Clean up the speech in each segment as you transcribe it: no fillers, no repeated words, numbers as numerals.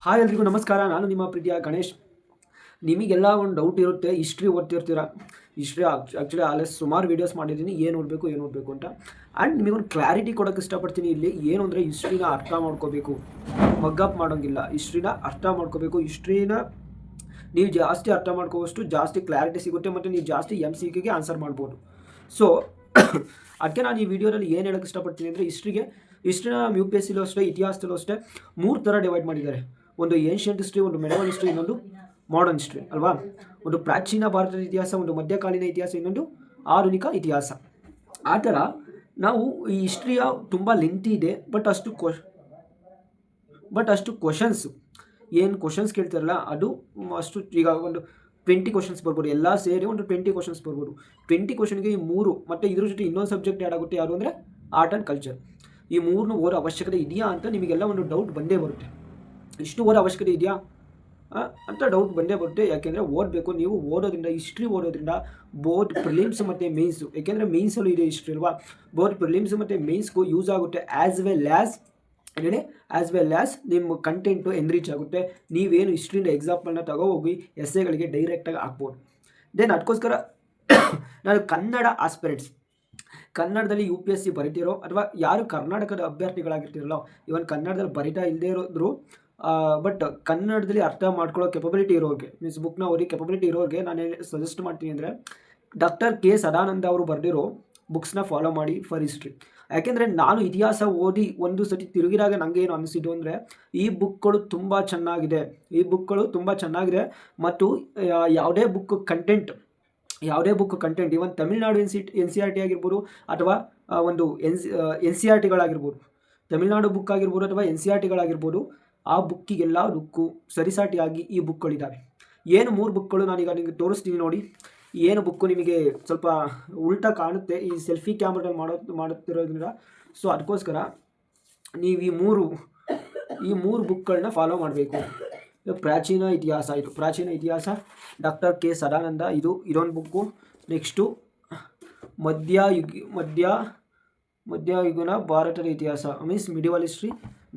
Hi ಎಲ್ರಿಗೂ ನಮಸ್ಕಾರ. ನಾನು ನಿಮ್ಮ ಪ್ರೀತಿಯ ಗಣೇಶ್. ನಿಮಗೆಲ್ಲ ಒಂದು ಡೌಟ್ ಇರುತ್ತೆ, ಹಿಸ್ಟ್ರಿ ಓದ್ತಿರ್ತೀರ. ಹಿಸ್ಟ್ರಿ ಆ್ಯಕ್ಚುಲಿ ಆಲೇ ಸುಮಾರು ವೀಡಿಯೋಸ್ ಮಾಡಿದ್ದೀನಿ, ಏನು ಓದಬೇಕು ಅಂತ. ಆ್ಯಂಡ್ ನಿಮಗೊಂದು ಕ್ಲಾರಿಟಿ ಕೊಡೋಕ್ಕೆ ಇಷ್ಟಪಡ್ತೀನಿ. ಇಲ್ಲಿ ಏನು ಅಂದರೆ ಹಿಸ್ಟ್ರಿನ ಅರ್ಥ ಮಾಡ್ಕೋಬೇಕು, ಮಗ್ಗಪ್ ಮಾಡೋಂಗಿಲ್ಲ. ಹಿಸ್ಟ್ರಿನ ಅರ್ಥ ಮಾಡ್ಕೋಬೇಕು. ಹಿಸ್ಟ್ರಿನ ನೀವು ಜಾಸ್ತಿ ಅರ್ಥ ಮಾಡ್ಕೋವಷ್ಟು ಜಾಸ್ತಿ ಕ್ಲಾರಿಟಿ ಸಿಗುತ್ತೆ ಮತ್ತು ನೀವು ಜಾಸ್ತಿ MCQಗೆ ಆನ್ಸರ್ ಮಾಡ್ಬೋದು. ಸೊ ಅದಕ್ಕೆ ನಾನು ಈ ವಿಡಿಯೋದಲ್ಲಿ ಏನು ಹೇಳೋಕ್ಕೆ ಇಷ್ಟಪಡ್ತೀನಿ ಅಂದರೆ ಹಿಸ್ಟ್ರಿನ UPSCಲೂ ಅಷ್ಟೇ, ಇತಿಹಾಸದಲ್ಲೂ ಅಷ್ಟೇ 3 ಥರ ಡಿವೈಡ್ ಮಾಡಿದ್ದಾರೆ. ಒಂದು ಏನ್ಷಿಯಂಟ್ ಹಿಸ್ಟ್ರಿ, ಒಂದು ಮೆಡವಲ್ ಹಿಸ್ಟ್ರಿ, ಇನ್ನೊಂದು ಮಾಡರ್ನ್ ಹಿಸ್ಟ್ರಿ ಅಲ್ವಾ. ಒಂದು ಪ್ರಾಚೀನ ಭಾರತದ ಇತಿಹಾಸ, ಒಂದು ಮಧ್ಯಕಾಲೀನ ಇತಿಹಾಸ, ಇನ್ನೊಂದು ಆಧುನಿಕ ಇತಿಹಾಸ. ಆ ಥರ ನಾವು ಈ ಹಿಸ್ಟ್ರಿಯ ತುಂಬ ಲೆಂತಿ ಇದೆ. ಬಟ್ ಅಷ್ಟು ಕ್ವಶನ್ಸು ಏನು ಕ್ವಶನ್ಸ್ ಕೇಳ್ತಾರಲ್ಲ ಅದು ಅಷ್ಟು. ಈಗ ಒಂದು 20 ಕ್ವಶನ್ಸ್ ಬರ್ಬೋದು, ಎಲ್ಲ ಸೇರಿ ಒಂದು 20 ಕ್ವಶನ್ಸ್ ಬರ್ಬೋದು. 20 ಕ್ವಶನ್ಗೆ ಈ 3 ಮತ್ತು ಇದ್ರ ಜೊತೆ ಇನ್ನೊಂದು ಸಬ್ಜೆಕ್ಟ್ ಆ್ಯಡ್ ಆಗುತ್ತೆ, ಯಾವುದು ಅಂದರೆ ಆರ್ಟ್ ಆ್ಯಂಡ್ ಕಲ್ಚರ್. ಈ 3 ಓದೋ ಅವಶ್ಯಕತೆ ಇದೆಯಾ ಅಂತ ನಿಮಗೆಲ್ಲ ಒಂದು ಡೌಟ್ ಬಂದೇ ಬರುತ್ತೆ. ಇಷ್ಟು ಓದೋ ಅವಶ್ಯಕತೆ ಇದೆಯಾ ಅಂತ ಡೌಟ್ ಬಂದೇ ಬರುತ್ತೆ. ಯಾಕೆಂದರೆ ಓದಬೇಕು. ನೀವು ಓದೋದ್ರಿಂದ, ಹಿಸ್ಟ್ರಿ ಓದೋದ್ರಿಂದ ಬೋತ್ ಪ್ರಿಲಿಮ್ಸ್ ಮತ್ತು ಮೇನ್ಸು, ಯಾಕೆಂದರೆ ಮೇನ್ಸಲ್ಲೂ ಇದೆ ಹಿಸ್ಟ್ರಿ ಅಲ್ವಾ, ಬೋತ್ ಪ್ರಿಲಿಮ್ಸ್ ಮತ್ತು ಮೇನ್ಸ್ಗೂ ಯೂಸ್ ಆಗುತ್ತೆ. ಆ್ಯಸ್ ವೆಲ್ ಆ್ಯಸ್ ನಿಮ್ಮ ಕಂಟೆಂಟು ಎನ್ರಿಚ್ ಆಗುತ್ತೆ. ನೀವೇನು ಹಿಸ್ಟ್ರಿಯಿಂದ ಎಕ್ಸಾಂಪಲ್ನ ತಗೋಹೋಗಿ ಎಸ್ಸೆಗಳಿಗೆ ಡೈರೆಕ್ಟಾಗಿ ಹಾಕ್ಬೋದು. ದೆನ್ ಅದಕ್ಕೋಸ್ಕರ ನಾನು ಕನ್ನಡ ಆಸ್ಪಿರೆಂಟ್ಸ್, ಕನ್ನಡದಲ್ಲಿ UPSC ಬರಿತಿರೋ ಅಥವಾ ಯಾರು ಕರ್ನಾಟಕದ ಅಭ್ಯರ್ಥಿಗಳಾಗಿರ್ತಿರಲ್ಲ, ಇವನ್ ಕನ್ನಡದಲ್ಲಿ ಬರಿತಾ ಇಲ್ಲದೇ ಇರೋದ್ರು ಬಟ್ ಕನ್ನಡದಲ್ಲಿ ಅರ್ಥ ಮಾಡ್ಕೊಳ್ಳೋ ಕೆಪಬಿಲಿಟಿ ಇರೋರಿಗೆ, ಮೀನ್ಸ್ ಬುಕ್ನ ಓದಿ ಕೆಪಬಿಲಿಟಿ ಇರೋರಿಗೆ ನಾನು ಸಜೆಸ್ಟ್ ಮಾಡ್ತೀನಿ ಅಂದರೆ ಡಾಕ್ಟರ್ K ಸದಾನಂದ ಅವರು ಬರೆದಿರೋ ಬುಕ್ಸ್ನ ಫಾಲೋ ಮಾಡಿ ಫಾರ್ ಹಿಸ್ಟ್ರಿ. ಯಾಕೆಂದರೆ ನಾನು ಇತಿಹಾಸ ಓದಿ ಒಂದು ಸತಿ ತಿರುಗಿದಾಗ ನನಗೆ ಏನು ಅನಿಸಿದ್ದು ಅಂದರೆ ಈ ಬುಕ್ಗಳು ತುಂಬ ಚೆನ್ನಾಗಿದೆ. ಮತ್ತು ಯಾವುದೇ ಬುಕ್ ಕಂಟೆಂಟ್, ಇವನ್ ತಮಿಳ್ನಾಡು NCERT ಆಗಿರ್ಬೋದು ಅಥವಾ ಒಂದು NCERTಗಳಾಗಿರ್ಬೋದು, ತಮಿಳ್ನಾಡು ಬುಕ್ ಆಗಿರ್ಬೋದು ಅಥವಾ NCERTಗಳಾಗಿರ್ಬೋದು, ಆ ಬುಕ್ಕಿಗೆಲ್ಲದಕ್ಕೂ ಸರಿಸಾಟಿಯಾಗಿ ಈ ಬುಕ್ಗಳಿದ್ದಾವೆ. ಏನು 3 ಬುಕ್ಗಳು ನಾನೀಗ ನಿಮಗೆ ತೋರಿಸ್ತೀನಿ ನೋಡಿ. ಏನು ಬುಕ್ಕು ನಿಮಗೆ ಸ್ವಲ್ಪ ಉಲ್ಟಾ ಕಾಣುತ್ತೆ ಈ ಸೆಲ್ಫಿ ಕ್ಯಾಮ್ರಾದಲ್ಲಿ ಮಾಡುತ್ತಿರೋದ್ರಿಂದ. ಸೊ ಅದಕ್ಕೋಸ್ಕರ ನೀವು ಈ ಮೂರು ಬುಕ್ಗಳನ್ನ ಫಾಲೋ ಮಾಡಬೇಕು. ಪ್ರಾಚೀನ ಇತಿಹಾಸ ಡಾಕ್ಟರ್ K ಸದಾನಂದ, ಇದೊಂದು ಬುಕ್ಕು. ನೆಕ್ಸ್ಟು ಮಧ್ಯಯುಗನ ಭಾರತದ ಇತಿಹಾಸ, ಮೀನ್ಸ್ ಮಿಡಿವಲ್ ಹಿಸ್ಟ್ರಿ.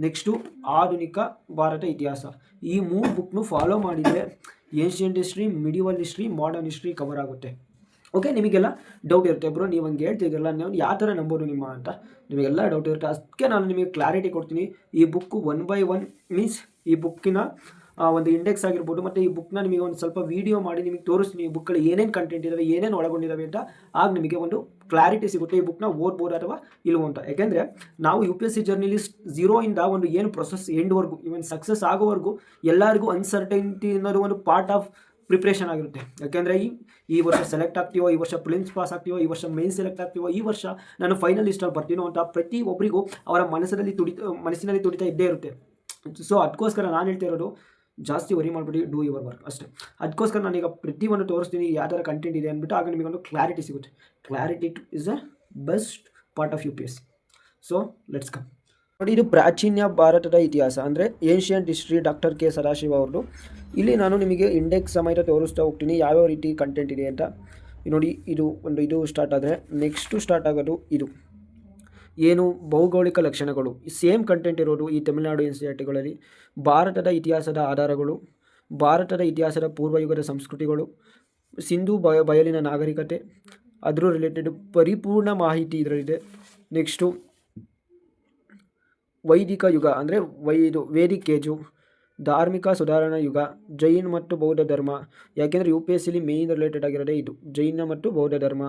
ನೆಕ್ಸ್ಟು ಆಧುನಿಕ ಭಾರತ ಇತಿಹಾಸ. ಈ 3 ಬುಕ್ನು ಫಾಲೋ ಮಾಡಿದರೆ ancient history, medieval history, modern history cover ಆಗುತ್ತೆ. ಓಕೆ, ನಿಮಗೆಲ್ಲ ಡೌಟ್ ಇರುತ್ತೆ, ಬ್ರೋ ನೀವು ಹಂಗೆ ಹೇಳ್ತಿದ್ದೀರಲ್ಲ, ನೀವು ಯಾವ ಥರ ನಂಬೋದು ಅಂತ ನಿಮಗೆಲ್ಲ ಡೌಟ್ ಇರುತ್ತೆ. ಅದಕ್ಕೆ ನಾನು ನಿಮಗೆ ಕ್ಲಾರಿಟಿ ಕೊಡ್ತೀನಿ. ಈ ಬುಕ್ಕು 1 by 1 ಮೀನ್ಸ್ ಈ ಬುಕ್ಕಿನ ಒಂದು ಇಂಡೆಕ್ಸ್ ಆಗಿರ್ಬೋದು, ಮತ್ತು ಈ ಬುಕ್ನ ನಿಮಗೆ ಒಂದು ಸ್ವಲ್ಪ ವೀಡಿಯೋ ಮಾಡಿ ನಿಮಗೆ ತೋರಿಸ್ತೀನಿ. ಈ ಬುಕ್ಕಲ್ಲಿ ಏನೇನು ಕಂಟೆಂಟ್ ಇದ್ದಾವೆ, ಏನೇನು ಒಳಗೊಂಡಿದ್ದಾವೆ ಅಂತ. ಆಗ ನಿಮಗೆ ಒಂದು ಕ್ಲಾರಿಟಿ ಸಿಗುತ್ತೆ, ಈ ಬುಕ್ನ ಓದ್ಬೋದು ಅಥವಾ ಇಲ್ವೋ ಅಂತ. ಯಾಕೆಂದರೆ ನಾವು UPSC ಜರ್ನಿಲಿ 0 ಇಂದ ಒಂದು ಏನು ಪ್ರೊಸೆಸ್ ಎಂಡ್ವರೆಗೂ, ಇವನ್ ಸಕ್ಸಸ್ ಆಗೋವರೆಗೂ ಎಲ್ಲರಿಗೂ ಅನ್ಸರ್ಟೈನಿಟಿ ಅನ್ನೋದು ಒಂದು ಪಾರ್ಟ್ ಆಫ್ ಪ್ರಿಪ್ರೇಷನ್ ಆಗಿರುತ್ತೆ. ಯಾಕೆಂದರೆ ಈ ವರ್ಷ ಸೆಲೆಕ್ಟ್ ಆಗ್ತೀವೋ, ಈ ವರ್ಷ ಪ್ರಿಲಿಮ್ಸ್ ಪಾಸ್ ಆಗ್ತೀವೋ, ಈ ವರ್ಷ ಮೇನ್ ಸೆಲೆಕ್ಟ್ ಆಗ್ತೀವೋ, ಈ ವರ್ಷ ನಾನು ಫೈನಲ್ ಲಿಸ್ಟಲ್ಲಿ ಬರ್ತೀನೋ ಅಂತ ಪ್ರತಿಯೊಬ್ಬರಿಗೂ ಅವರ ಮನಸ್ಸಿನಲ್ಲಿ ತುಡಿತಾ ಇದ್ದೇ ಇರುತ್ತೆ. ಸೊ ಅದಕ್ಕೋಸ್ಕರ ನಾನು ಹೇಳ್ತಿರೋದು, ಜಾಸ್ತಿ ವರಿ ಮಾಡಿಬಿಡಿ, ಡೂ ಯುವರ್ ವರ್ಕ್ ಅಷ್ಟೇ. ಅದಕ್ಕೋಸ್ಕರ ನಾನೀಗ ಪ್ರತಿಯೊಂದು ತೋರಿಸ್ತೀನಿ ಯಾವ ಥರ ಕಂಟೆಂಟ್ ಇದೆ ಅಂದ್ಬಿಟ್ಟು. ಆಗ ನಿಮಗೊಂದು ಕ್ಲಾರಿಟಿ ಸಿಗುತ್ತೆ. Clarity is a best part of UPSC. So let's come ನೋಡಿ. ಇದು ಪ್ರಾಚೀನ ಭಾರತದ ಇತಿಹಾಸ ಅಂದರೆ ancient history, doctor K Sadashiva ಅವ್ರದ್ದು. ಇಲ್ಲಿ ನಾನು ನಿಮಗೆ ಇಂಡೆಕ್ಸ್ ಸಮೇತ ತೋರಿಸ್ತಾ ಹೋಗ್ತೀನಿ ಯಾವ್ಯಾವ ರೀತಿ ಕಂಟೆಂಟ್ ಇದೆ ಅಂತ. ನೋಡಿ, ಇದು ಸ್ಟಾರ್ಟ್ ಆದರೆ ನೆಕ್ಸ್ಟು ಸ್ಟಾರ್ಟ್ ಆಗೋದು ಇದು ಏನು ಭೌಗೋಳಿಕ ಲಕ್ಷಣಗಳು. ಸೇಮ್ ಕಂಟೆಂಟ್ ಇರೋದು ಈ ತಮಿಳುನಾಡು NCERTಗಳಲ್ಲಿ. ಭಾರತದ ಇತಿಹಾಸದ ಆಧಾರಗಳು, ಭಾರತದ ಇತಿಹಾಸದ ಪೂರ್ವಯುಗದ ಸಂಸ್ಕೃತಿಗಳು, ಸಿಂಧೂ ಬಯಲಿನ ನಾಗರಿಕತೆ, ಅದರ ರಿಲೇಟೆಡ್ ಪರಿಪೂರ್ಣ ಮಾಹಿತಿ ಇದರಲ್ಲಿದೆ. ನೆಕ್ಸ್ಟು ವೈದಿಕ ಯುಗ ಅಂದರೆ ವೇದಿಕ್ ಏಜು, ಧಾರ್ಮಿಕ ಸುಧಾರಣಾ ಯುಗ, ಜೈನ್ ಮತ್ತು ಬೌದ್ಧ ಧರ್ಮ. ಯಾಕೆಂದರೆ UPSCಲಿ ಮೇಯ್ನ್ ರಿಲೇಟೆಡ್ ಆಗಿರೋದೇ ಇದು, ಜೈನ ಮತ್ತು ಬೌದ್ಧ ಧರ್ಮ.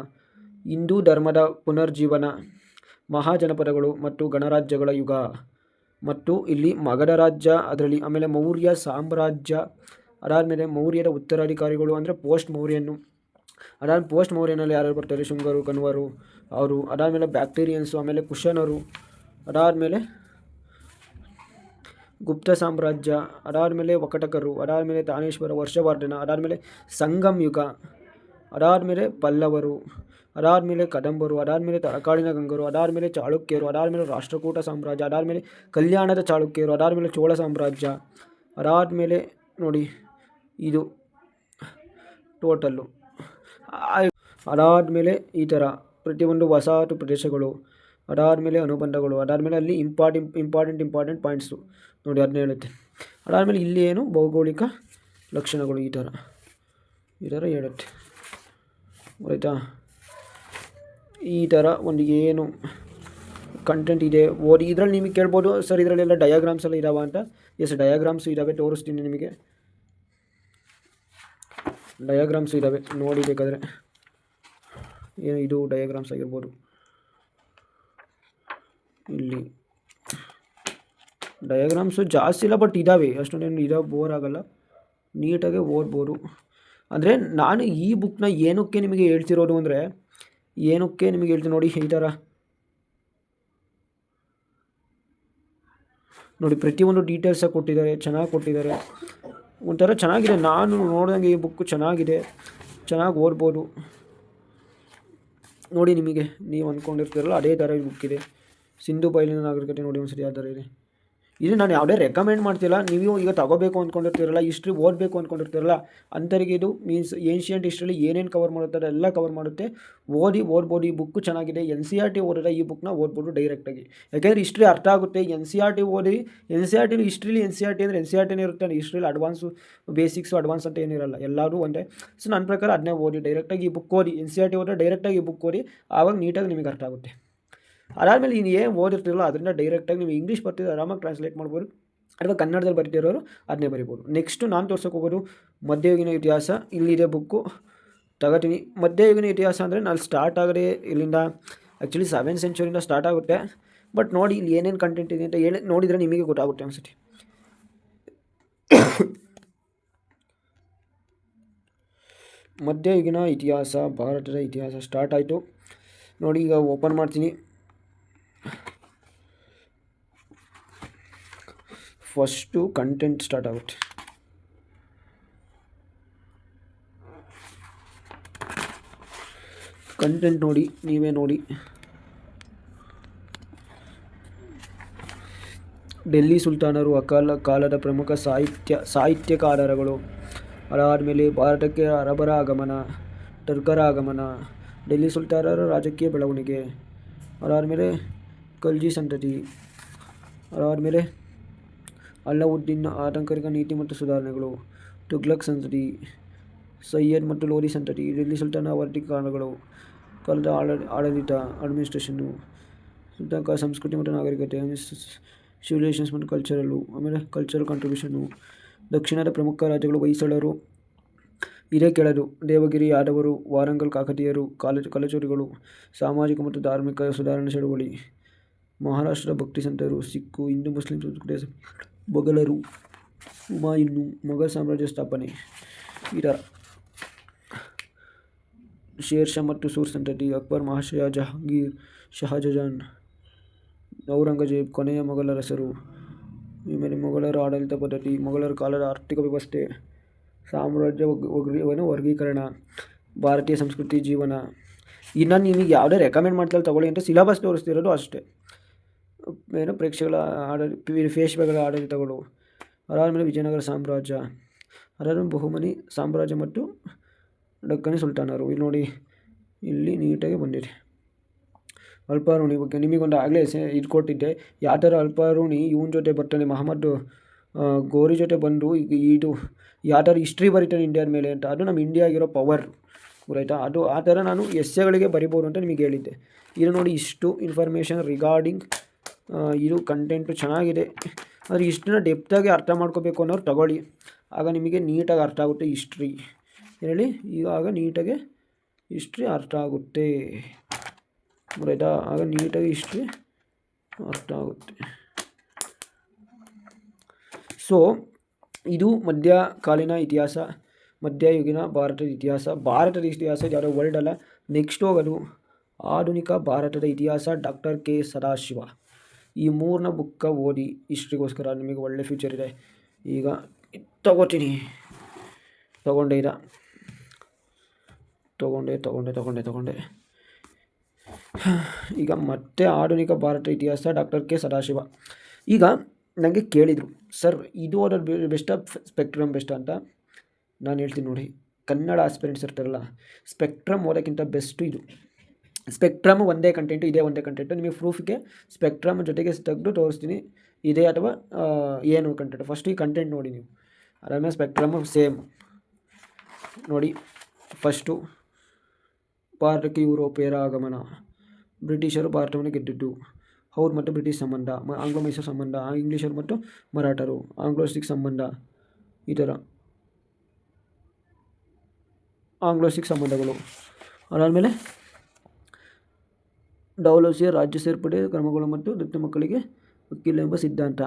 ಹಿಂದೂ ಧರ್ಮದ ಪುನರ್ಜೀವನ, ಮಹಾಜನಪದಗಳು ಮತ್ತು ಗಣರಾಜ್ಯಗಳ ಯುಗ. ಮತ್ತು ಇಲ್ಲಿ ಮಗಧ ರಾಜ್ಯ, ಅದರಲ್ಲಿ ಆಮೇಲೆ ಮೌರ್ಯ ಸಾಮ್ರಾಜ್ಯ, ಅದಾದಮೇಲೆ ಮೌರ್ಯದ ಉತ್ತರಾಧಿಕಾರಿಗಳು ಅಂದರೆ ಪೋಸ್ಟ್ ಮೌರ್ಯನು. ಪೋಸ್ಟ್ ಮೌರ್ಯನಲ್ಲಿ ಯಾರು ಬರ್ತಾರೆ, ಶುಂಗರು, ಕಣ್ವರು ಅವರು. ಅದಾದಮೇಲೆ ಬ್ಯಾಕ್ಟೀರಿಯನ್ಸು, ಆಮೇಲೆ ಕುಶನರು, ಅದಾದಮೇಲೆ ಗುಪ್ತ ಸಾಮ್ರಾಜ್ಯ, ಅದಾದಮೇಲೆ ವಕಟಕರು, ಅದಾದಮೇಲೆ ತಾನೇಶ್ವರ, ವರ್ಷವರ್ಧನ, ಅದಾದಮೇಲೆ ಸಂಗಮ್ ಯುಗ, ಅದಾದಮೇಲೆ ಪಲ್ಲವರು, ಅದಾದಮೇಲೆ ಕದಂಬರು, ಅದಾದಮೇಲೆ ತಲಕಾಡಿನ ಗಂಗರು, ಅದಾದಮೇಲೆ ಚಾಳುಕ್ಯರು, ಅದಾದಮೇಲೆ ರಾಷ್ಟ್ರಕೂಟ ಸಾಮ್ರಾಜ್ಯ, ಅದಾದಮೇಲೆ ಕಲ್ಯಾಣದ ಚಾಳುಕ್ಯರು, ಅದಾದಮೇಲೆ ಚೋಳ ಸಾಮ್ರಾಜ್ಯ, ಅದಾದಮೇಲೆ ನೋಡಿ ಇದು ಟೋಟಲ್ಲು. ಅದಾದಮೇಲೆ ಈ ಥರ ಪ್ರತಿಯೊಂದು ವಸಾಹತು ಪ್ರದೇಶಗಳು, ಅದಾದಮೇಲೆ ಅನುಬಂಧಗಳು, ಅದಾದಮೇಲೆ ಅಲ್ಲಿ ಇಂಪಾರ್ಟೆಂಟ್ ಪಾಯಿಂಟ್ಸು ನೋಡಿ ಅದನ್ನ ಹೇಳುತ್ತೆ. ಅದಾದಮೇಲೆ ಇಲ್ಲಿ ಏನು ಭೌಗೋಳಿಕ ಲಕ್ಷಣಗಳು ಈ ಥರ ಹೇಳುತ್ತೆ ಆಯಿತಾ. ಈ ಥರ ಒಂದು ಏನು ಕಂಟೆಂಟ್ ಇದೆ ಓದಿ. ಇದರಲ್ಲಿ ನಿಮಗೆ ಕೇಳ್ಬೋದು ಸರ್ ಇದರಲ್ಲೆಲ್ಲ ಡಯಾಗ್ರಾಮ್ಸ್ ಎಲ್ಲ ಇದಾವ ಅಂತ. ಎಸ್, ಡಯಾಗ್ರಾಮ್ಸ್ ಇದ್ದಾವೆ, ತೋರಿಸ್ತೀನಿ ನಿಮಗೆ. ಡಯಾಗ್ರಾಮ್ಸ್ ಇದ್ದಾವೆ ನೋಡಿ ಬೇಕಾದರೆ. ಏನು ಇದು ಡಯಾಗ್ರಾಮ್ಸ್ ಆಗಿರ್ಬೋದು. ಇಲ್ಲಿ ಡಯಾಗ್ರಾಮ್ಸು ಜಾಸ್ತಿ ಇಲ್ಲ, ಬಟ್ ಇದ್ದಾವೆ, ಅಷ್ಟೊಂದೇನು ಇದಾವೆ, ಬೋರ್ ಆಗೋಲ್ಲ, ನೀಟಾಗೆ ಓದ್ಬೋದು. ಅಂದರೆ ನಾನು ಈ ಬುಕ್ನ ಏನಕ್ಕೆ ನಿಮಗೆ ಹೇಳ್ತಿರೋದು ಅಂದರೆ, ಏನಕ್ಕೆ ನಿಮಗೆ ಹೇಳ್ತೀನಿ ನೋಡಿ, ಈ ಥರ ನೋಡಿ ಪ್ರತಿಯೊಂದು ಡೀಟೇಲ್ಸಾಗಿ ಕೊಟ್ಟಿದ್ದಾರೆ, ಚೆನ್ನಾಗಿ ಕೊಟ್ಟಿದ್ದಾರೆ, ಒಂಥರ ಚೆನ್ನಾಗಿದೆ. ನಾನು ನೋಡಿದಂಗೆ ಈ ಬುಕ್ಕು ಚೆನ್ನಾಗಿದೆ, ಚೆನ್ನಾಗಿ ಓದ್ಬೋದು ನೋಡಿ. ನಿಮಗೆ ನೀವು ಅಂದ್ಕೊಂಡಿರ್ತೀರಲ್ಲ ಅದೇ ಥರ ಈ ಬುಕ್ ಇದೆ. ಸಿಂಧು ಬಯಲಿನ ನಾಗರಿಕತೆ ನೋಡಿ ಒಂದ್ಸರಿ ಯಾವ ಥರ ಇದೆ. ಇದು ನಾನು ಯಾವುದೇ ರೆಕಮೆಂಡ್ ಮಾಡ್ತಿಲ್ಲ. ನೀವು ಈಗ ತಗೋಬೇಕು ಅಂದ್ಕೊಂಡಿರ್ತೀರಲ್ಲ, ಹಿಸ್ಟ್ರಿ ಓದಬೇಕು ಅಂದ್ಕೊಂಡಿರ್ತೀರಲ್ಲ ಅಂಥವ್ರಿಗೆ ಇದು ಮೀನ್ಸ್ ಏನ್ಷಿಯಂಟ್ ಹಿಸ್ಟ್ರಿಲಿ ಏನೇನು ಕವರ್ ಮಾಡುತ್ತೆ ಎಲ್ಲ ಕವರ್ ಮಾಡುತ್ತೆ. ಓದ್ಬೋದು. ಈ ಬುಕ್ಕು ಚೆನ್ನಾಗಿದೆ. NCERT ಓದಿದ್ರೆ ಈ ಬುಕ್ನ ಓದ್ಬೋದು ಡೈರೆಕ್ಟಾಗಿ. ಯಾಕೆಂದರೆ ಹಿಸ್ಟ್ರಿ ಅರ್ಥ ಆಗುತ್ತೆ. NCERT ಓದಿ, NCERT ಹಿಸ್ಟ್ರಿಲಿ NCERT ಅಂದರೆ NCERTನೇ ಇರುತ್ತೆ. ಹಿಸ್ಟ್ರಿಲಿ ಅಡ್ವಾನ್ಸು ಬೇಸಿಕ್ಸು ಅಡ್ವಾನ್ಸ್ ಅಂತ ಏನಿರಲ್ಲ, ಎಲ್ಲರೂ ಒಂದೇ. ಸೊ ನನ್ನ ಪ್ರಕಾರ ಅದನ್ನೇ ಓದಿ, ಡೈರೆಕ್ಟಾಗಿ ಈ ಬುಕ್ ಓದಿ. NCERT ಓದಿದ್ರೆ ಡೈರೆಕ್ಟಾಗಿ ಈ ಬುಕ್ ಓದಿ, ಆವಾಗ ನೀಟಾಗಿ ನಿಮಗೆ ಅರ್ಥ ಆಗುತ್ತೆ. ಅದಾದಮೇಲೆ ನೀವು ಏನು ಓದಿರ್ತಿರಲ್ಲ ಅದರಿಂದ ಡೈರೆಕ್ಟಾಗಿ ನೀವು ಇಂಗ್ಲೀಷ್ ಬರ್ತಿದ್ರೆ ಆರಾಮಾಗಿ ಟ್ರಾನ್ಸ್ಲೇಟ್ ಮಾಡ್ಬೋದು, ಅಥವಾ ಕನ್ನಡದಲ್ಲಿ ಬರೀತಿರೋರು ಅದನ್ನೇ ಬರಿಬೋದು. ನೆಕ್ಸ್ಟು ನಾನು ತೋರ್ಸೋಕೆ ಹೋಗೋದು ಮಧ್ಯಯುಗೀನ ಇತಿಹಾಸ. ಇಲ್ಲಿದೆ ಬುಕ್ಕು, ತಗೋತೀನಿ. ಮಧ್ಯಯುಗೀನ ಇತಿಹಾಸ ಅಂದರೆ ನಾನು ಸ್ಟಾರ್ಟ್ ಆಗೋದೇ ಇಲ್ಲಿಂದ, ಆ್ಯಕ್ಚುಲಿ 7th ಸೆಂಚುರಿಯಿಂದ ಸ್ಟಾರ್ಟ್ ಆಗುತ್ತೆ. ಬಟ್ ನೋಡಿ ಇಲ್ಲಿ ಏನೇನು ಕಂಟೆಂಟ್ ಇದೆ ಅಂತ ಹೇಳಿ ನೋಡಿದರೆ ನಿಮಗೆ ಗೊತ್ತಾಗುತ್ತೆ ಅನ್ಸುತ್ತೆ. ಮಧ್ಯಯುಗೀನ ಇತಿಹಾಸ, ಭಾರತದ ಇತಿಹಾಸ ಸ್ಟಾರ್ಟ್ ಆಯಿತು ನೋಡಿ. ಈಗ ಓಪನ್ ಮಾಡ್ತೀನಿ. ಫಸ್ಟು ಕಂಟೆಂಟ್ ಸ್ಟಾರ್ಟ್ ಆಗುತ್ತೆ. ಕಂಟೆಂಟ್ ನೋಡಿ, ನೀವೇ ನೋಡಿ. ಡೆಲ್ಲಿ ಸುಲ್ತಾನರು ಕಾಲದ ಪ್ರಮುಖ ಸಾಹಿತ್ಯಕಾರರು. ಅದಾದಮೇಲೆ ಭಾರತಕ್ಕೆ ಅರಬರ ಆಗಮನ, ಟರ್ಕರ ಆಗಮನ, ಡೆಲ್ಲಿ ಸುಲ್ತಾನರ ರಾಜಕೀಯ ಬೆಳವಣಿಗೆ, ಅದಾದಮೇಲೆ ಖಲ್ಜಿ ಸಂತತಿ, ಅದಾದಮೇಲೆ ಅಲ್ಲಾವುದ್ದೀನ್ ಆತಂಕರಿಕ ನೀತಿ ಮತ್ತು ಸುಧಾರಣೆಗಳು, ತುಘಲಕ್ ಸಂತತಿ, ಸಯ್ಯದ್ ಮತ್ತು ಲೋಧಿ ಸಂತತಿ, ಡೆಲ್ಲಿ ಸುಲ್ತಾನ ಆವರ್ತಿಕ ಕಾರಣಗಳು, ಕಾಲದ ಆಡಳಿತ ಅಡ್ಮಿನಿಸ್ಟ್ರೇಷನ್ನು, ಸುಲ್ತಾನ ಸಂಸ್ಕೃತಿ ಮತ್ತು ನಾಗರಿಕತೆ, ಸಿವಿಲೈಸೇಷನ್ಸ್ ಮತ್ತು ಕಲ್ಚರಲ್ಲು, ಆಮೇಲೆ ಕಲ್ಚರಲ್ ಕಾಂಟ್ರಿಬ್ಯೂಷನ್ನು, ದಕ್ಷಿಣದ ಪ್ರಮುಖ ರಾಜ್ಯಗಳು ಹೊಯ್ಸಳರು, ಹಿರೇಕೆಳರು, ದೇವಗಿರಿ ಯಾದವರು, ವಾರಂಗಲ್ ಕಾಕತೀಯರು, ಕಲಚೂರಿಗಳು, ಸಾಮಾಜಿಕ ಮತ್ತು ಧಾರ್ಮಿಕ ಸುಧಾರಣೆ ಚಳುವಳಿ, ಮಹಾರಾಷ್ಟ್ರದ ಭಕ್ತಿ ಸಂತರು, ಸಿಕ್ಕು, ಹಿಂದೂ ಮುಸ್ಲಿಂ ಸಂಸ್ಕೃತಿಯ ಮೊಘಲರು, ಹುಮಾಯೂನ್, ಮೊಘಲ್ ಸಾಮ್ರಾಜ್ಯ ಸ್ಥಾಪನೆ, ಈ ಥರ. ಶೇರ್ ಶಾ ಮತ್ತು ಸೂರ್ ಸಂತತಿ, ಅಕ್ಬರ್, ಮಹಾಶಯ, ಜಹಾಂಗೀರ್, ಶಹಜಹಾನ್, ಔರಂಗಜೇಬ್, ಕೊನೆಯ ಮೊಘಲ ಅರಸರು, ಆಮೇಲೆ ಮೊಘಲರ ಆಡಳಿತ ಪದ್ಧತಿ, ಮೊಘಲರ ಕಾಲದ ಆರ್ಥಿಕ ವ್ಯವಸ್ಥೆ, ಸಾಮ್ರಾಜ್ಯ ವರ್ಗೀಕರಣ, ಭಾರತೀಯ ಸಂಸ್ಕೃತಿ ಜೀವನ. ಇನ್ನು ನಿಮಗೆ ಯಾವುದೇ ರೆಕಮೆಂಡ್ ಮಾಡ್ತಾರೆ ತಗೊಳ್ಳಿ ಅಂತ ಸಿಲೆಬಸ್ ತೋರಿಸ್ತಿರೋದು ಅಷ್ಟೇ. ಏನು ಪ್ರೇಕ್ಷೆಗಳ ಪೇಶ್ವೆಗಳ ಆಡಳಿತಗಳು, ಅದಾದಮೇಲೆ ವಿಜಯನಗರ ಸಾಮ್ರಾಜ್ಯ, ಅದಾದಮೇಲೆ ಬಹುಮನಿ ಸಾಮ್ರಾಜ್ಯ ಮತ್ತು ದಕ್ಕನಿ ಸುಲ್ತಾನರು. ಇಲ್ಲಿ ನೋಡಿ, ಇಲ್ಲಿ ನೀಟಾಗಿ ಬಂದಿದೆ. ಅಲ್ಪಾರುಣಿ ಬಗ್ಗೆ ನಿಮಗೊಂದು ಆಗಲೇ ಇದು ಕೊಟ್ಟಿದ್ದೆ, ಯಾವ ಥರ ಅಲ್ಪಾರುಣಿ ಇವನ ಜೊತೆ ಬರ್ತಾನೆ, ಮಹಮ್ಮದ್ ಗೋರಿ ಜೊತೆ ಬಂದು ಇದು ಯಾವ ಥರ ಹಿಸ್ಟ್ರಿ ಬರೀತಾನೆ ಇಂಡಿಯಾದ ಮೇಲೆ ಅಂತ. ಅದು ನಮ್ಮ ಇಂಡಿಯಾಗಿರೋ ಪವರ್ ಗೊತ್ತಾಯ್ತಾ. ಅದು ಆ ಥರ ನಾನು ಎಸ್ಸೆಗಳಿಗೆ ಬರಿಬೋದು ಅಂತ ನಿಮಗೆ ಹೇಳಿದ್ದೆ. ಇದು ನೋಡಿ, ಇಷ್ಟು ಇನ್ಫಾರ್ಮೇಷನ್ ರಿಗಾರ್ಡಿಂಗ್ ಇದು ಕಂಟೆಂಟು ಚೆನ್ನಾಗಿದೆ. ಆದರೆ ಇಷ್ಟನ್ನ ಡೆಪ್ತಾಗಿ ಅರ್ಥ ಮಾಡ್ಕೋಬೇಕು ಅನ್ನೋರು ತಗೊಳ್ಳಿ, ಆಗ ನಿಮಗೆ ನೀಟಾಗಿ ಅರ್ಥ ಆಗುತ್ತೆ ಹಿಸ್ಟ್ರಿ. ಹೇಳಿ, ಆಗ ನೀಟಾಗಿ ಹಿಸ್ಟ್ರಿ ಅರ್ಥ ಆಗುತ್ತೆ ಗೊತ್ತಾಯ್ತಾ. ಆಗ ನೀಟಾಗಿ ಹಿಸ್ಟ್ರಿ ಅರ್ಥ ಆಗುತ್ತೆ. ಸೊ ಇದು ಮಧ್ಯಕಾಲೀನ ಇತಿಹಾಸ, ಮಧ್ಯಯುಗೀನ ಭಾರತದ ಇತಿಹಾಸ. ಭಾರತದ ಇತಿಹಾಸ ಯಾವುದೋ ವರ್ಲ್ಡ್ ಅಲ್ಲ. ನೆಕ್ಸ್ಟ್ ಹೋಗೋದು ಆಧುನಿಕ ಭಾರತದ ಇತಿಹಾಸ, ಡಾಕ್ಟರ್ ಕೆ ಸದಾಶಿವ. ಈ ಮೂರನ್ನ ಬುಕ್ಕ ಓದಿ, ಹಿಸ್ಟ್ರಿಗೋಸ್ಕರ ನಿಮಗೆ ಒಳ್ಳೆ ಫ್ಯೂಚರ್ ಇದೆ. ಈಗ ತಗೋತೀನಿ, ತಗೊಂಡೆ ಈಗ ಮತ್ತೆ ಆಧುನಿಕ ಭಾರತ ಇತಿಹಾಸ, ಡಾಕ್ಟರ್ ಕೆ ಸದಾಶಿವ. ಈಗ ನನಗೆ ಕೇಳಿದರು, ಸರ್ ಇದು ಓದೋದು ಬೆಸ್ಟಾ ಸ್ಪೆಕ್ಟ್ರಮ್ ಬೆಸ್ಟ್ ಅಂತ. ನಾನು ಹೇಳ್ತೀನಿ ನೋಡಿ, ಕನ್ನಡ ಆಸ್ಪಿರೆಂಟ್ಸ್ ಇರ್ತಾರಲ್ಲ, ಸ್ಪೆಕ್ಟ್ರಮ್ ಓದೋಕ್ಕಿಂತ ಬೆಸ್ಟು ಇದು. ಸ್ಪೆಕ್ಟ್ರಮ್ ಒಂದೇ ಕಂಟೆಂಟು, ಇದೇ ಒಂದೇ ಕಂಟೆಂಟು. ನಿಮಗೆ ಪ್ರೂಫ್ಗೆ ಸ್ಪೆಕ್ಟ್ರಮ್ ಜೊತೆಗೆ ತೆಗೆದು ತೋರಿಸ್ತೀನಿ. ಇದೆ ಅಥವಾ ಏನು ಕಂಟೆಂಟ್. ಫಸ್ಟ್ ಈ ಕಂಟೆಂಟ್ ನೋಡಿ ನೀವು. ಅದಾದಮೇಲೆ ಸ್ಪೆಕ್ಟ್ರಮ್ ಸೇಮ್ ನೋಡಿ. ಫಸ್ಟು ಭಾರತಕ್ಕೆ ಯುರೋಪಿಯರ ಆಗಮನ, ಬ್ರಿಟಿಷರು ಭಾರತವನ್ನು ಗೆದ್ದಿದ್ದು, ಅವ್ರು ಮತ್ತು ಬ್ರಿಟಿಷ್ ಸಂಬಂಧ, ಆಂಗ್ಲ ಮೈಸೂರು ಸಂಬಂಧ, ಇಂಗ್ಲೀಷರು ಮತ್ತು ಮರಾಠರು, ಆಂಗ್ಲೋ ಸಿಖ್ ಸಂಬಂಧ, ಈ ಥರ ಆಂಗ್ಲೋ ಸಿಖ್ ಸಂಬಂಧಗಳು. ಅದಾದಮೇಲೆ ಡೌಲೌಸಿಯ ರಾಜ್ಯ ಸೇರ್ಪಡೆ ಕ್ರಮಗಳು ಮತ್ತು ದತ್ತು ಮಕ್ಕಳಿಗೆ ವಕೀಲ ಎಂಬ ಸಿದ್ಧಾಂತ.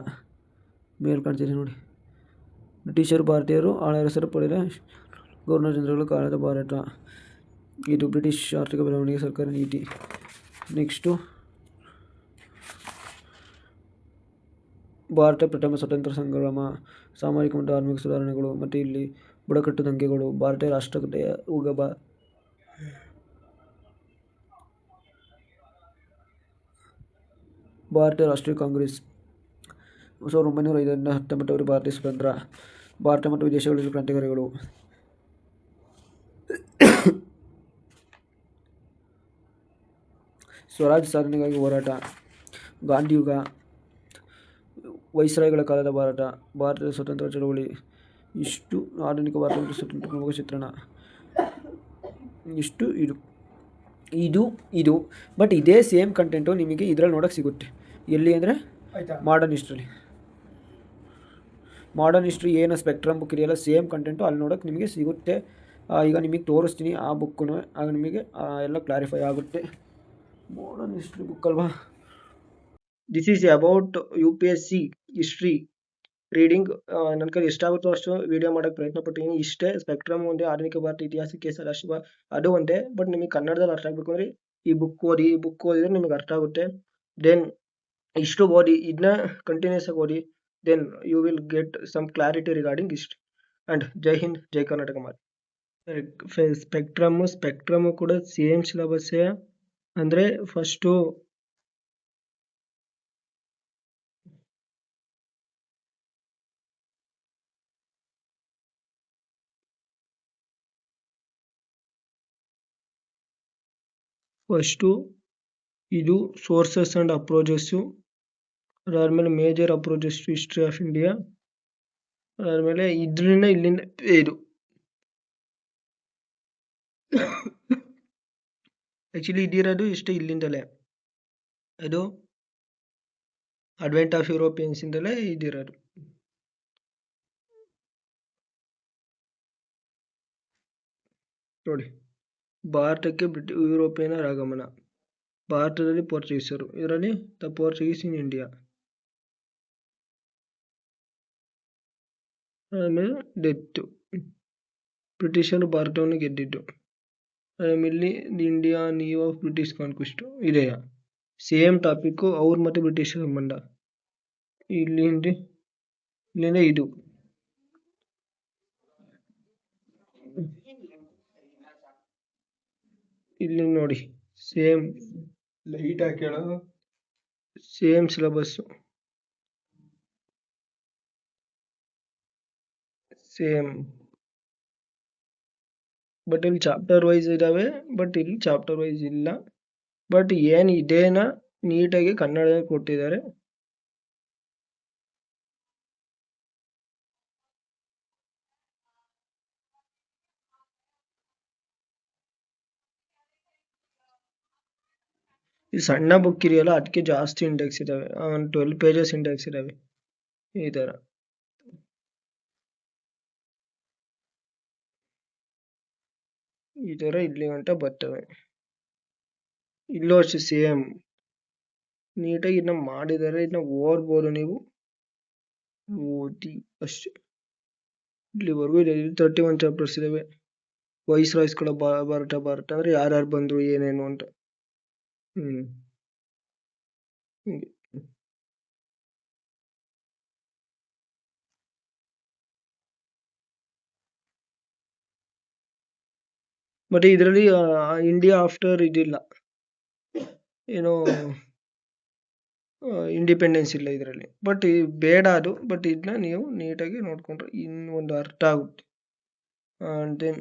ಮೇಲ್ ಕಾಣ್ತಿದೆ ನೋಡಿ. ಬ್ರಿಟಿಷರು ಭಾರತೀಯರು ಆಳರಸರು ಪಡೆದ ಗವರ್ನರ್ ಜನರಲ್ ಕಾಲದ ಭಾರತ. ಇದು ಬ್ರಿಟಿಷ್ ಆರ್ಥಿಕ ಬೆಳವಣಿಗೆ ಸರ್ಕಾರಿ ನೀತಿ. ನೆಕ್ಸ್ಟು ಭಾರತ ಪ್ರಥಮ ಸ್ವತಂತ್ರ ಸಂಗ್ರಾಮ, ಸಾಮಾಜಿಕ ಮತ್ತು ಧಾರ್ಮಿಕ ಸುಧಾರಣೆಗಳು, ಮತ್ತು ಇಲ್ಲಿ ಬುಡಕಟ್ಟು ದಂಗೆಗಳು, ಭಾರತೀಯ ರಾಷ್ಟ್ರೀಯತೆಯ ಉಗಮ, ಭಾರತೀಯ ರಾಷ್ಟ್ರೀಯ ಕಾಂಗ್ರೆಸ್ 1905 19 ಭಾರತೀಯ ಸ್ವತಂತ್ರ, ಭಾರತ ಮತ್ತು ವಿದೇಶಗಳಲ್ಲಿ ಕ್ರಾಂತಿಕಾರಿಗಳು, ಸ್ವರಾಜ್ ಸಾಧನೆಗಾಗಿ ಹೋರಾಟ, ಗಾಂಧಿಯುಗ, ವೈಸ್ರಾಯ್ಗಳ ಕಾಲದ ಭಾರತ, ಭಾರತದ ಸ್ವತಂತ್ರ ಚಳವಳಿ. ಇಷ್ಟು ಆಧುನಿಕ ಭಾರತ ಮತ್ತು ಸ್ವತಂತ್ರ ಪ್ರಮುಖ ಚಿತ್ರಣ. ಇಷ್ಟು ಇದು ಬಟ್ ಇದೇ ಸೇಮ್ ಕಂಟೆಂಟು ನಿಮಗೆ ಇದರಲ್ಲಿ ನೋಡೋಕ್ಕೆ ಸಿಗುತ್ತೆ. ಎಲ್ಲಿ ಅಂದರೆ ಮಾಡರ್ನ್ ಹಿಸ್ಟ್ರಿ. ಮಾಡರ್ನ್ ಹಿಸ್ಟ್ರಿ ಏನು ಸ್ಪೆಕ್ಟ್ರಮ್ ಬುಕ್ ಇದೆಯಲ್ಲ, ಸೇಮ್ ಕಂಟೆಂಟು ಅಲ್ಲಿ ನೋಡೋಕ್ಕೆ ನಿಮಗೆ ಸಿಗುತ್ತೆ. ಈಗ ನಿಮಗೆ ತೋರಿಸ್ತೀನಿ ಆ ಬುಕ್ಕೂ, ಆಗ ನಿಮಗೆ ಎಲ್ಲ ಕ್ಲಾರಿಫೈ ಆಗುತ್ತೆ. ಮಾಡರ್ನ್ ಹಿಸ್ಟ್ರಿ ಬುಕ್ ಅಲ್ವಾ. This is about UPSC history reading. ನನ್ನ ಕೈ ಎಷ್ಟಾಗುತ್ತೋ ಅಷ್ಟು ವೀಡಿಯೋ ಮಾಡೋಕ್ಕೆ ಪ್ರಯತ್ನ ಪಟ್ಟಿದ್ದೀನಿ. ಇಷ್ಟೇ, ಸ್ಪೆಕ್ಟ್ರಮ್ ಒಂದೇ, ಆಧುನಿಕ ಭಾರತ ಇತಿಹಾಸಕ್ಕೆ ಸದಾಶಿವ ಅದು ಒಂದೇ. ಬಟ್ ನಿಮಗೆ ಕನ್ನಡದಲ್ಲಿ ಅರ್ಥ ಆಗಬೇಕು ಅಂದರೆ ಈ ಬುಕ್ ಓದಿದ್ರೆ ನಿಮಗೆ ಅರ್ಥ ಆಗುತ್ತೆ. ದೆನ್ ಇಷ್ಟು ಓದಿ, ಇದನ್ನ ಕಂಟಿನ್ಯೂಸ್ ಆಗಿ ಓದಿ, then you will get some clarity regarding history. And Jai Hind, Jai Karnataka ಮಾಡಿ. ಸ್ಪೆಕ್ಟ್ರಮ್ ಕೂಡ ಸೇಮ್ ಸಿಲೆಬಸ್ಸೇ. ಅಂದರೆ ಫಸ್ಟು ಇದು ಸೋರ್ಸಸ್ ಆ್ಯಂಡ್ ಅಪ್ರೋಚಸ್ಸು. ಅದಾದಮೇಲೆ major approaches to history of India. ಅದಾದಮೇಲೆ ಇಲ್ಲಿಂದ ಇದು ಆ್ಯಕ್ಚುಲಿ ಇದಿರೋದು ಇಷ್ಟೇ ಇಲ್ಲಿಂದಲೇ. ಅದು ಅಡ್ವೆಂಟ್ ಆಫ್ ಯುರೋಪಿಯನ್ಸಿಂದಲೇ ಇದಿರೋದು. ನೋಡಿ, ಭಾರತಕ್ಕೆ ಯುರೋಪಿಯನ್ನರ ಆಗಮನ, ಭಾರತದಲ್ಲಿ ಪೋರ್ಚುಗೀಸರು, ಇದರಲ್ಲಿ ದ ಪೋರ್ಚುಗೀಸ್ ಇನ್ ಇಂಡಿಯಾ. ಆಮೇಲೆ ಡೆತ್ತು, ಬ್ರಿಟಿಷರು ಭಾರತವನ್ನು ಗೆದ್ದಿದ್ದು. ಆಮೇಲೆ ಇಂಡಿಯಾ ನ್ಯೂ ಆಫ್ ಬ್ರಿಟಿಷ್ ಕಾನ್ಕ್ವಿಸ್ಟ್ ಇದೆಯಾ, ಸೇಮ್ ಟಾಪಿಕ್ಕು, ಅವ್ರು ಮತ್ತು ಬ್ರಿಟಿಷರ ಸಂಬಂಧ. ಇಲ್ಲಿಂದ ಇದು ಇಲ್ಲಿ ನೋಡಿ, same light hockey same syllabus, same. But ಇಲ್ಲಿ ಚಾಪ್ಟರ್ ವೈಸ್ ಇದ್ದಾವೆ, ಬಟ್ ಇಲ್ಲಿ ಚಾಪ್ಟರ್ ವೈಸ್ ಇಲ್ಲ. ಬಟ್ ಏನು ಇದೇನ ನೀಟಾಗಿ ಕನ್ನಡದಲ್ಲಿ ಕೊಟ್ಟಿದ್ದಾರೆ. ಈ ಸಣ್ಣ ಬುಕ್ ಇದೆಯಲ್ಲ, ಅದಕ್ಕೆ ಜಾಸ್ತಿ ಇಂಡೆಕ್ಸ್ ಇದ್ದಾವೆ, 12 ಪೇಜಸ್ ಇಂಡೆಕ್ಸ್ ಇದ್ದಾವೆ. ಈ ಥರ ಇಲ್ಲಿ ಗಂಟ ಬರ್ತವೆ. ಇಲ್ಲೂ ಅಷ್ಟೇ ಸೇಮ್ ನೀಟಾಗಿ ಇದನ್ನ ಮಾಡಿದ್ದಾರೆ. ಇದನ್ನ ಓದ್ಬೋದು ನೀವು, ಓದಿ ಅಷ್ಟೇ. ಇಲ್ಲಿವರೆಗೂ ಇದೆ. 31 ಚಾಪ್ಟರ್ಸ್ ಇದಾವೆ. ವೈಸ್ರಾಯ್ಸ್ಗಳ ಭಾರತ ಅಂದ್ರೆ ಯಾರ್ಯಾರು ಬಂದ್ರು, ಏನೇನು ಅಂತ. ಹಿಂಗೆ ಬಟ್ ಇದರಲ್ಲಿ ಇಂಡಿಯಾ ಆಫ್ಟರ್ ಇದಿಲ್ಲ, ಏನೋ ಇಂಡಿಪೆಂಡೆನ್ಸ್ ಇಲ್ಲ ಇದರಲ್ಲಿ. ಬಟ್ ಬೇಡ ಅದು. ಬಟ್ ಇದನ್ನ ನೀವು ನೀಟಾಗಿ ನೋಡ್ಕೊಂಡ್ರೆ ಇನ್ನೊಂದು ಅರ್ಥ ಆಗುತ್ತೆ. ದೆನ್